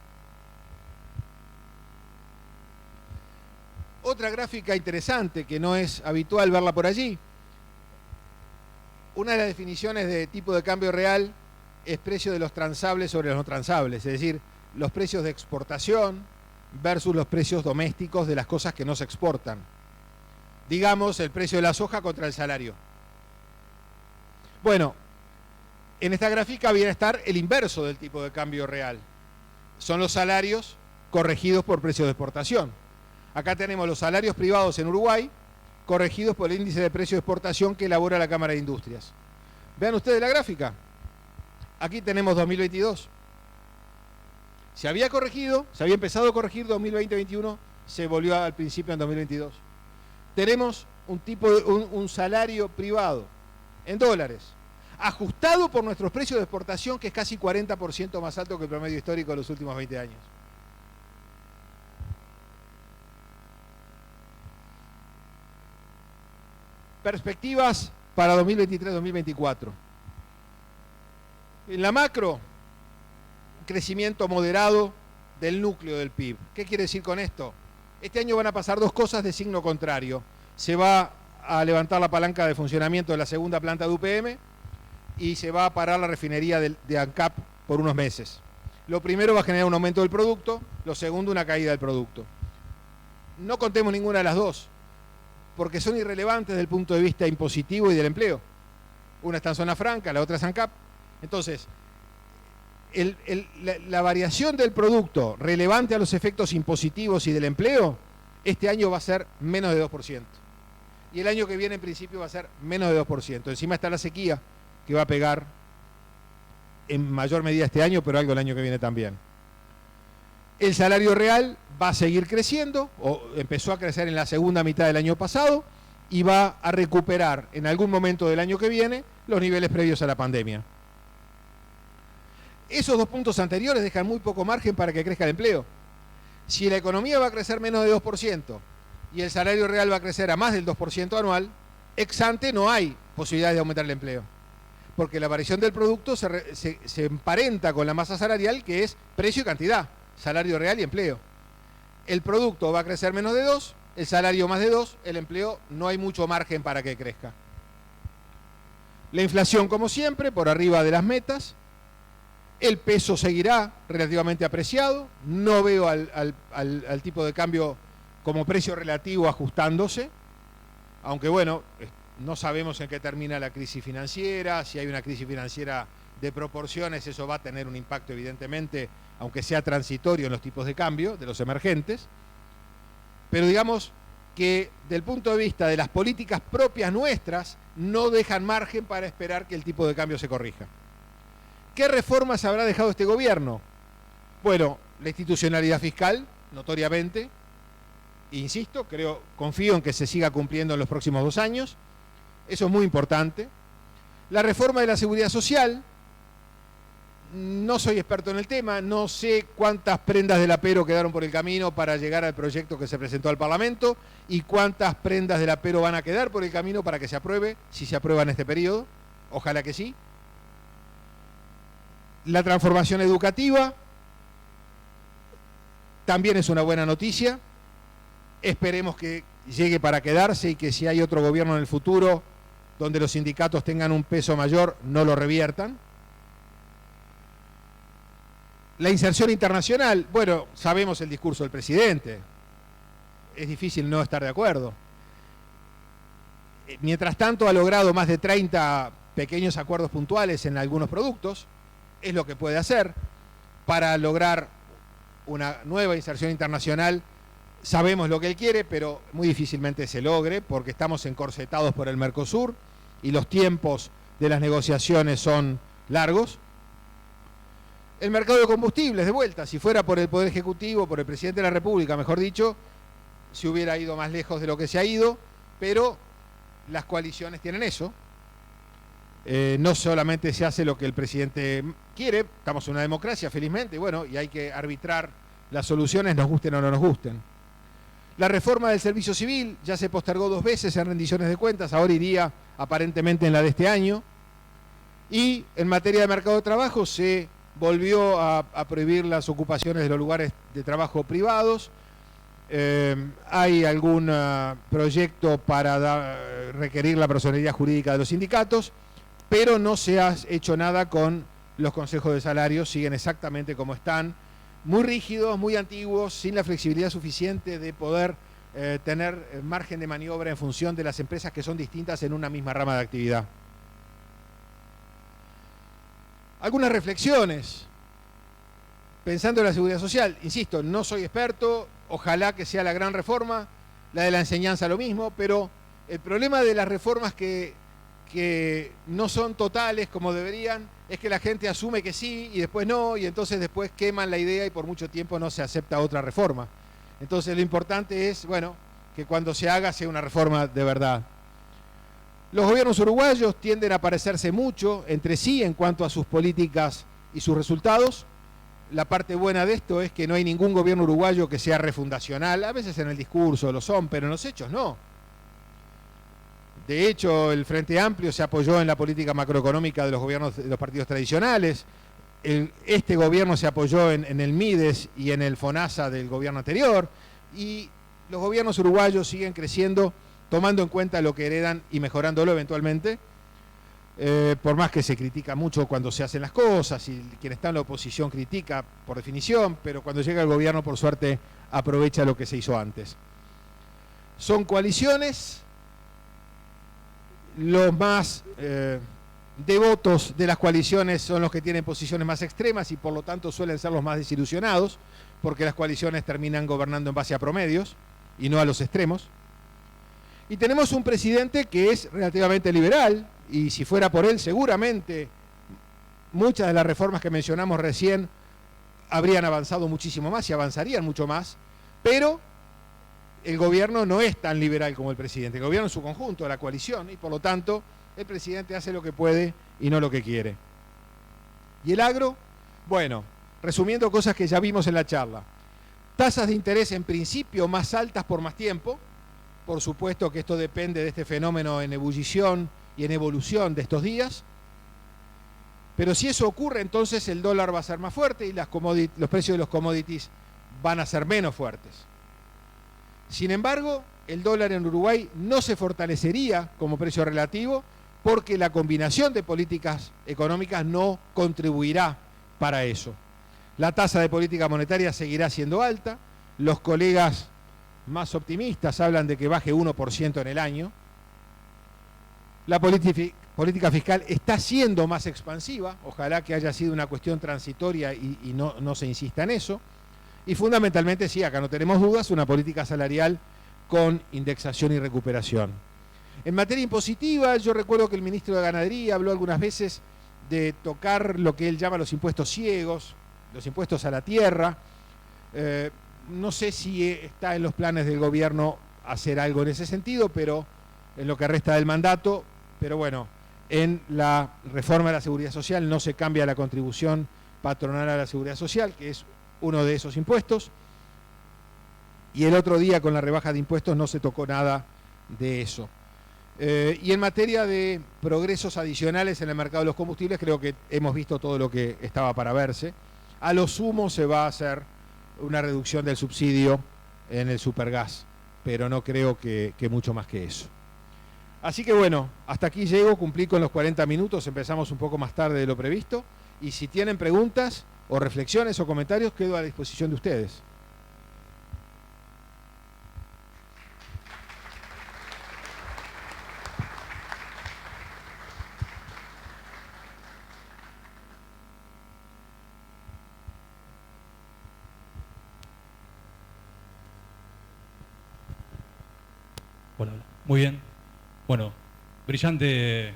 Otra gráfica interesante, que no es habitual verla por allí. Una de las definiciones de tipo de cambio real es precio de los transables sobre los no transables, es decir, los precios de exportación versus los precios domésticos de las cosas que no se exportan. Digamos, el precio de la soja contra el salario. Bueno, en esta gráfica viene a estar el inverso del tipo de cambio real. Son los salarios corregidos por precios de exportación. Acá tenemos los salarios privados en Uruguay corregidos por el índice de precio de exportación que elabora la Cámara de Industrias. Vean ustedes la gráfica. Aquí tenemos 2022. Se había corregido, se había empezado a corregir 2020-2021, se volvió al principio en 2022. Tenemos un salario privado en dólares, ajustado por nuestros precios de exportación, que es casi 40% más alto que el promedio histórico de los últimos 20 años. Perspectivas para 2023-2024. En la macro, crecimiento moderado del núcleo del PIB. ¿Qué quiere decir con esto? Este año van a pasar 2 cosas de signo contrario. Se va a levantar la palanca de funcionamiento de la segunda planta de UPM y se va a parar la refinería de ANCAP por unos meses. Lo primero va a generar un aumento del producto, lo segundo una caída del producto. No contemos ninguna de las dos, porque son irrelevantes desde el punto de vista impositivo y del empleo. Una está en zona franca, la otra es ANCAP. Entonces, la variación del producto relevante a los efectos impositivos y del empleo, este año va a ser menos de 2%. Y el año que viene, en principio, va a ser menos de 2%. Encima está la sequía, que va a pegar en mayor medida este año, pero algo el año que viene también. El salario real va a seguir creciendo, o empezó a crecer en la segunda mitad del año pasado, y va a recuperar en algún momento del año que viene los niveles previos a la pandemia. Esos 2 puntos anteriores dejan muy poco margen para que crezca el empleo. Si la economía va a crecer menos de 2% y el salario real va a crecer a más del 2% anual, ex ante no hay posibilidades de aumentar el empleo. Porque la variación del producto se emparenta con la masa salarial, que es precio y cantidad, salario real y empleo. El producto va a crecer menos de 2, el salario más de 2, el empleo no hay mucho margen para que crezca. La inflación, como siempre, por arriba de las metas. El peso seguirá relativamente apreciado. No veo al tipo de cambio como precio relativo ajustándose, aunque bueno, no sabemos en qué termina la crisis financiera. Si hay una crisis financiera de proporciones, eso va a tener un impacto evidentemente, aunque sea transitorio, en los tipos de cambio de los emergentes. Pero digamos que del punto de vista de las políticas propias nuestras, no dejan margen para esperar que el tipo de cambio se corrija. ¿Qué reformas habrá dejado este gobierno? Bueno, la institucionalidad fiscal, notoriamente, insisto, confío en que se siga cumpliendo en los próximos 2 años. Eso es muy importante. La reforma de la seguridad social, no soy experto en el tema, no sé cuántas prendas del apero quedaron por el camino para llegar al proyecto que se presentó al Parlamento y cuántas prendas del apero van a quedar por el camino para que se apruebe, si se aprueba en este periodo. Ojalá que sí. La transformación educativa también es una buena noticia. Esperemos que llegue para quedarse y que si hay otro gobierno en el futuro donde los sindicatos tengan un peso mayor, no lo reviertan. La inserción internacional, bueno, sabemos el discurso del presidente. Es difícil no estar de acuerdo. Mientras tanto, ha logrado más de 30 pequeños acuerdos puntuales en algunos productos. Es lo que puede hacer para lograr una nueva inserción internacional. Sabemos lo que él quiere, pero muy difícilmente se logre porque estamos encorsetados por el Mercosur y los tiempos de las negociaciones son largos. El mercado de combustibles, de vuelta, si fuera por el Poder Ejecutivo, por el Presidente de la República, mejor dicho, se hubiera ido más lejos de lo que se ha ido, pero las coaliciones tienen eso. No solamente se hace lo que el presidente quiere, estamos en una democracia, felizmente, bueno, y hay que arbitrar las soluciones, nos gusten o no nos gusten. La reforma del servicio civil ya se postergó 2 veces en rendiciones de cuentas, ahora iría aparentemente en la de este año. Y en materia de mercado de trabajo se volvió a prohibir las ocupaciones de los lugares de trabajo privados. Hay algún proyecto para requerir la personería jurídica de los sindicatos, pero no se ha hecho nada con los consejos de salarios, siguen exactamente como están, muy rígidos, muy antiguos, sin la flexibilidad suficiente de poder tener margen de maniobra en función de las empresas que son distintas en una misma rama de actividad. Algunas reflexiones, pensando en la seguridad social. Insisto, no soy experto, ojalá que sea la gran reforma, la de la enseñanza lo mismo, pero el problema de las reformas que no son totales como deberían es que la gente asume que sí y después no, y entonces después queman la idea y por mucho tiempo no se acepta otra reforma. Entonces lo importante es, bueno, que cuando se haga sea una reforma de verdad. Los gobiernos uruguayos tienden a parecerse mucho entre sí en cuanto a sus políticas y sus resultados. La parte buena de esto es que no hay ningún gobierno uruguayo que sea refundacional. A veces en el discurso lo son, pero en los hechos no. De hecho, el Frente Amplio se apoyó en la política macroeconómica de los gobiernos de los partidos tradicionales. Este gobierno se apoyó en el Mides y en el FONASA del gobierno anterior. Y los gobiernos uruguayos siguen creciendo, tomando en cuenta lo que heredan y mejorándolo eventualmente, por más que se critica mucho cuando se hacen las cosas y quien está en la oposición critica por definición, pero cuando llega el gobierno, por suerte, aprovecha lo que se hizo antes. Son coaliciones, los más devotos de las coaliciones son los que tienen posiciones más extremas y por lo tanto suelen ser los más desilusionados, porque las coaliciones terminan gobernando en base a promedios y no a los extremos. Y tenemos un presidente que es relativamente liberal, y si fuera por él, seguramente muchas de las reformas que mencionamos recién habrían avanzado muchísimo más y avanzarían mucho más, pero el gobierno no es tan liberal como el presidente. El gobierno en su conjunto, la coalición, y por lo tanto el presidente hace lo que puede y no lo que quiere. ¿Y el agro? Bueno, resumiendo cosas que ya vimos en la charla. Tasas de interés en principio más altas por más tiempo. Por supuesto que esto depende de este fenómeno en ebullición y en evolución de estos días. Pero si eso ocurre, entonces el dólar va a ser más fuerte y los precios de los commodities van a ser menos fuertes. Sin embargo, el dólar en Uruguay no se fortalecería como precio relativo porque la combinación de políticas económicas no contribuirá para eso. La tasa de política monetaria seguirá siendo alta, los colegas más optimistas hablan de que baje 1% en el año. La política fiscal está siendo más expansiva, ojalá que haya sido una cuestión transitoria y no se insista en eso. Y fundamentalmente, sí, acá no tenemos dudas, una política salarial con indexación y recuperación. En materia impositiva, yo recuerdo que el ministro de Ganadería habló algunas veces de tocar lo que él llama los impuestos ciegos, los impuestos a la tierra. No sé si está en los planes del gobierno hacer algo en ese sentido, pero en lo que resta del mandato. Pero bueno, en la reforma de la Seguridad Social no se cambia la contribución patronal a la Seguridad Social, que es uno de esos impuestos. Y el otro día con la rebaja de impuestos no se tocó nada de eso. Y en materia de progresos adicionales en el mercado de los combustibles, creo que hemos visto todo lo que estaba para verse. A lo sumo se va a hacer una reducción del subsidio en el supergas, pero no creo que mucho más que eso. Así que bueno, hasta aquí llego, cumplí con los 40 minutos, empezamos un poco más tarde de lo previsto, y si tienen preguntas o reflexiones o comentarios, quedo a la disposición de ustedes. Hola, hola. Muy bien. Bueno, brillante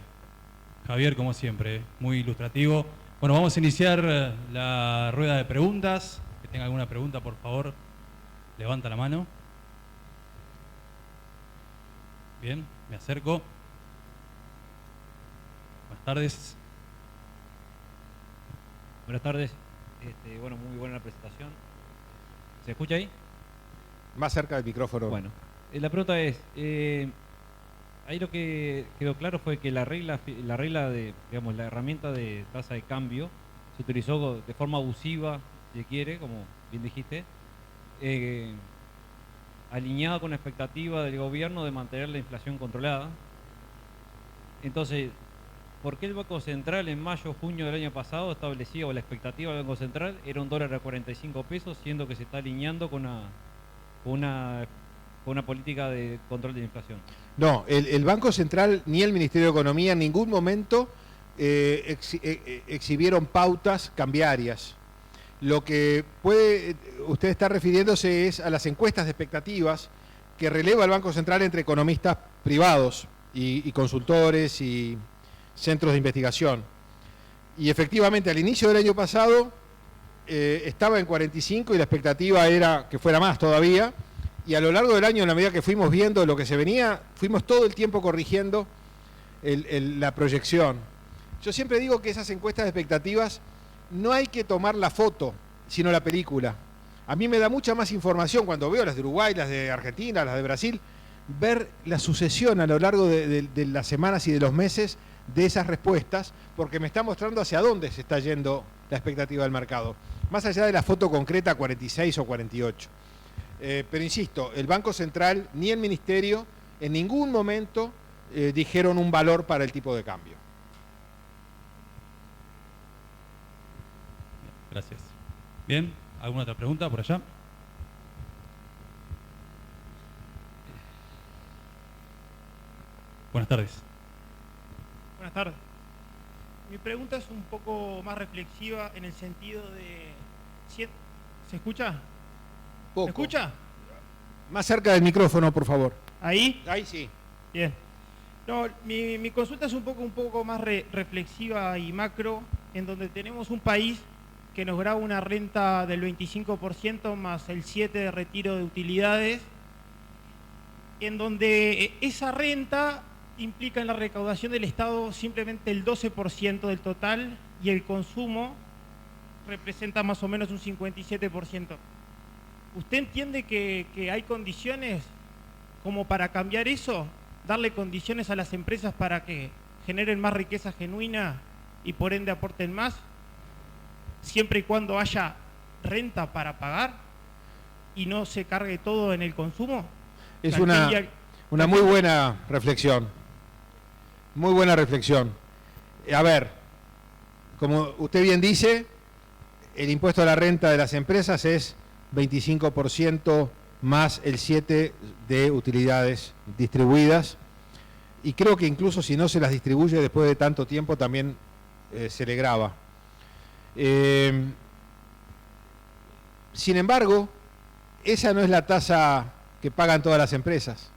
Javier, como siempre, muy ilustrativo. Bueno, vamos a iniciar la rueda de preguntas. Que tenga alguna pregunta, por favor, levanta la mano. Bien, me acerco. Buenas tardes. Buenas tardes. Bueno, muy buena la presentación. ¿Se escucha ahí? Más cerca del micrófono. Bueno, la pregunta es, ahí lo que quedó claro fue que la regla de, digamos, la herramienta de tasa de cambio se utilizó de forma abusiva, si quiere, como bien dijiste, alineada con la expectativa del gobierno de mantener la inflación controlada. Entonces, ¿por qué el Banco Central en mayo, junio del año pasado establecía, o la expectativa del Banco Central era un dólar a 45 pesos, siendo que se está alineando con una política de control de la inflación? No, el Banco Central ni el Ministerio de Economía en ningún momento exhibieron pautas cambiarias. Lo que usted está refiriéndose es a las encuestas de expectativas que releva el Banco Central entre economistas privados y consultores y centros de investigación. Y efectivamente, al inicio del año pasado estaba en 45 y la expectativa era que fuera más todavía. Y a lo largo del año, en la medida que fuimos viendo lo que se venía, fuimos todo el tiempo corrigiendo la proyección. Yo siempre digo que esas encuestas de expectativas no hay que tomar la foto, sino la película. A mí me da mucha más información cuando veo las de Uruguay, las de Argentina, las de Brasil, ver la sucesión a lo largo de las semanas y de los meses de esas respuestas, porque me está mostrando hacia dónde se está yendo la expectativa del mercado, más allá de la foto concreta 46 o 48. Pero insisto, el Banco Central ni el Ministerio en ningún momento dijeron un valor para el tipo de cambio. Gracias. Bien, ¿alguna otra pregunta por allá? Buenas tardes. Buenas tardes. Mi pregunta es un poco más reflexiva en el sentido de... ¿Se escucha? Poco. ¿Se escucha? Más cerca del micrófono, por favor. ¿Ahí? Ahí sí. Bien. No, mi consulta es un poco más reflexiva y macro, en donde tenemos un país que nos graba una renta del 25% más el 7% de retiro de utilidades, en donde esa renta implica en la recaudación del Estado simplemente el 12% del total y el consumo representa más o menos un 57%. ¿Usted entiende que hay condiciones como para cambiar eso? Darle condiciones a las empresas para que generen más riqueza genuina y por ende aporten más, siempre y cuando haya renta para pagar y no se cargue todo en el consumo. Es una muy buena reflexión. Muy buena reflexión. A ver, como usted bien dice, el impuesto a la renta de las empresas es 25% más el 7% de utilidades distribuidas. Y creo que incluso si no se las distribuye después de tanto tiempo también se le grava. Sin embargo, esa no es la tasa que pagan todas las empresas,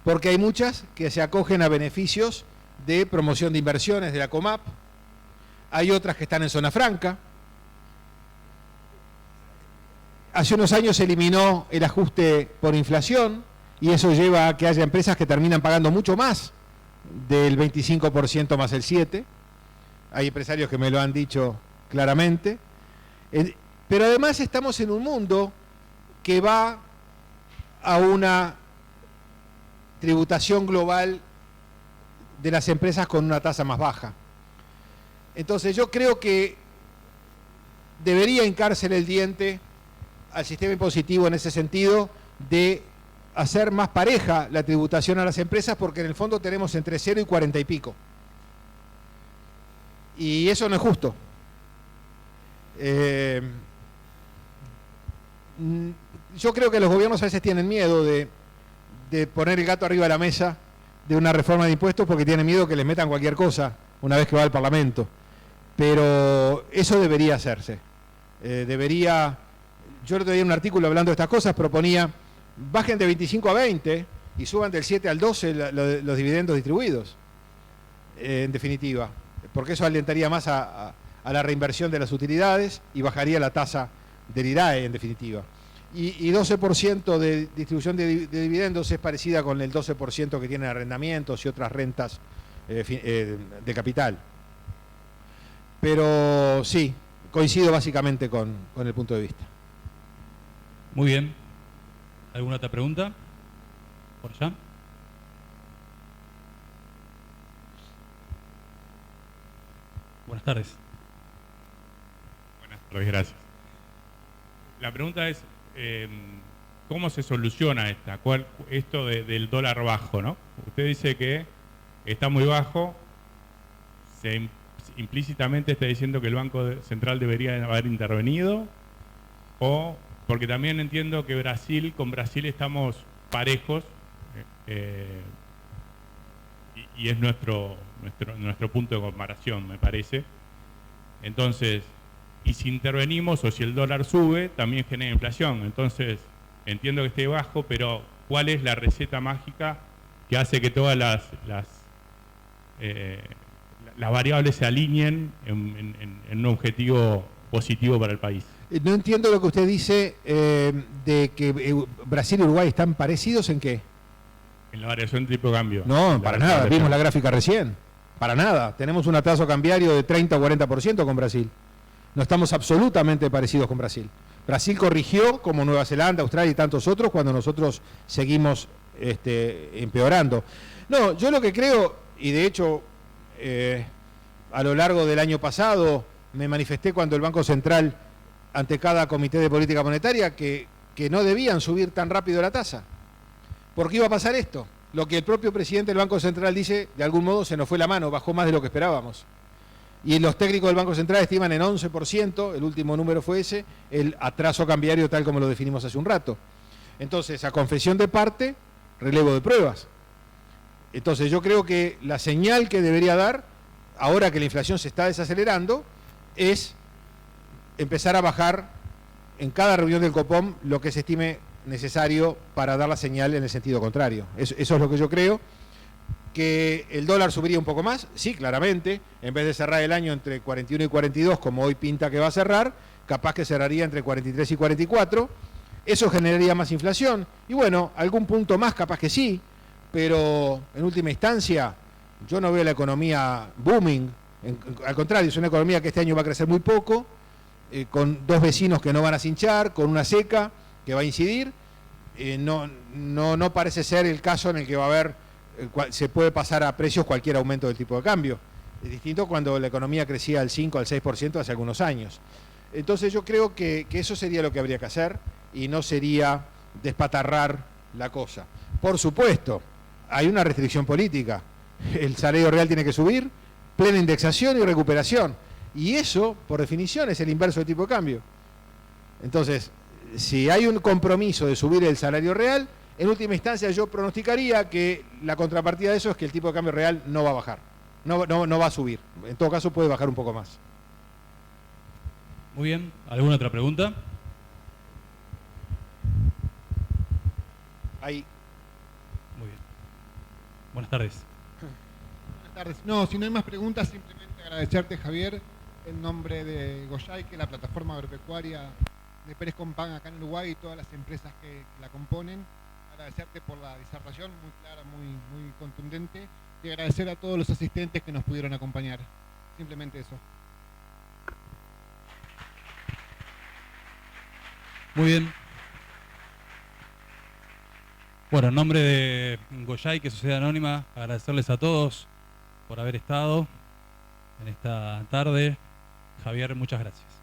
porque hay muchas que se acogen a beneficios de promoción de inversiones de la COMAP, hay otras que están en zona franca. Hace unos años se eliminó el ajuste por inflación y eso lleva a que haya empresas que terminan pagando mucho más del 25% más el 7%. Hay empresarios que me lo han dicho claramente. Pero además estamos en un mundo que va a una tributación global de las empresas con una tasa más baja. Entonces yo creo que debería hincársele el diente al sistema impositivo en ese sentido de hacer más pareja la tributación a las empresas, porque en el fondo tenemos entre 0 y 40 y pico. Y eso no es justo. Yo creo que los gobiernos a veces tienen miedo de poner el gato arriba de la mesa de una reforma de impuestos porque tienen miedo que les metan cualquier cosa una vez que va al Parlamento. Pero eso debería hacerse. Yo le doy un artículo hablando de estas cosas, proponía bajen de 25 a 20 y suban del 7 al 12 los dividendos distribuidos, en definitiva, porque eso alentaría más a la reinversión de las utilidades y bajaría la tasa del IRAE, en definitiva. Y 12% de distribución de dividendos es parecida con el 12% que tienen arrendamientos y otras rentas de capital. Pero sí, coincido básicamente con el punto de vista. Muy bien. ¿Alguna otra pregunta? ¿Por allá? Buenas tardes. Buenas tardes, gracias. La pregunta es, ¿cómo se soluciona esto del dólar bajo, ¿no? Usted dice que está muy bajo, implícitamente está diciendo que el Banco Central debería haber intervenido, o porque también entiendo que con Brasil estamos parejos, y es nuestro punto de comparación, me parece. Entonces, y si intervenimos o si el dólar sube, también genera inflación. Entonces, entiendo que esté bajo, pero ¿cuál es la receta mágica que hace que todas las variables se alineen en un objetivo positivo para el país? No entiendo lo que usted dice de que Brasil y Uruguay están parecidos en qué. En la variación de tipo de cambio. No, para nada, vimos la gráfica recién. Para nada, tenemos un atraso cambiario de 30 o 40% con Brasil. No estamos absolutamente parecidos con Brasil. Brasil corrigió, como Nueva Zelanda, Australia y tantos otros, cuando nosotros seguimos empeorando. No, yo lo que creo, y de hecho a lo largo del año pasado me manifesté cuando el Banco Central, ante cada comité de política monetaria, que no debían subir tan rápido la tasa. ¿Por qué iba a pasar esto? Lo que el propio presidente del Banco Central dice, de algún modo se nos fue la mano, bajó más de lo que esperábamos. Y los técnicos del Banco Central estiman en 11%, el último número fue ese, el atraso cambiario tal como lo definimos hace un rato. Entonces, a confesión de parte, relevo de pruebas. Entonces, yo creo que la señal que debería dar, ahora que la inflación se está desacelerando, es empezar a bajar en cada reunión del Copom lo que se estime necesario para dar la señal en el sentido contrario. Eso es lo que yo creo. ¿Que el dólar subiría un poco más? Sí, claramente. En vez de cerrar el año entre 41 y 42, como hoy pinta que va a cerrar, capaz que cerraría entre 43 y 44. Eso generaría más inflación. Y bueno, algún punto más capaz que sí, pero en última instancia yo no veo la economía booming. Al contrario, es una economía que este año va a crecer muy poco, con dos vecinos que no van a cinchar, con una seca que va a incidir. No parece ser el caso en el que va a haber, se puede pasar a precios cualquier aumento del tipo de cambio. Es distinto cuando la economía crecía al 5, al 6% hace algunos años. Entonces yo creo que eso sería lo que habría que hacer y no sería despatarrar la cosa. Por supuesto, hay una restricción política. El salario real tiene que subir, plena indexación y recuperación. Y eso, por definición, es el inverso del tipo de cambio. Entonces, si hay un compromiso de subir el salario real, en última instancia yo pronosticaría que la contrapartida de eso es que el tipo de cambio real no va a bajar, no va a subir. En todo caso puede bajar un poco más. Muy bien. ¿Alguna otra pregunta? Ahí. Muy bien. Buenas tardes. Buenas tardes. No, si no hay más preguntas, simplemente agradecerte, Javier, en nombre de Goyay, que es la plataforma agropecuaria de Pérez Compán acá en Uruguay y todas las empresas que la componen. Agradecerte por la disertación muy clara, muy contundente, y agradecer a todos los asistentes que nos pudieron acompañar. Simplemente eso. Muy bien. Bueno, en nombre de Goyay, que es Sociedad Anónima, agradecerles a todos por haber estado en esta tarde. Javier, muchas gracias.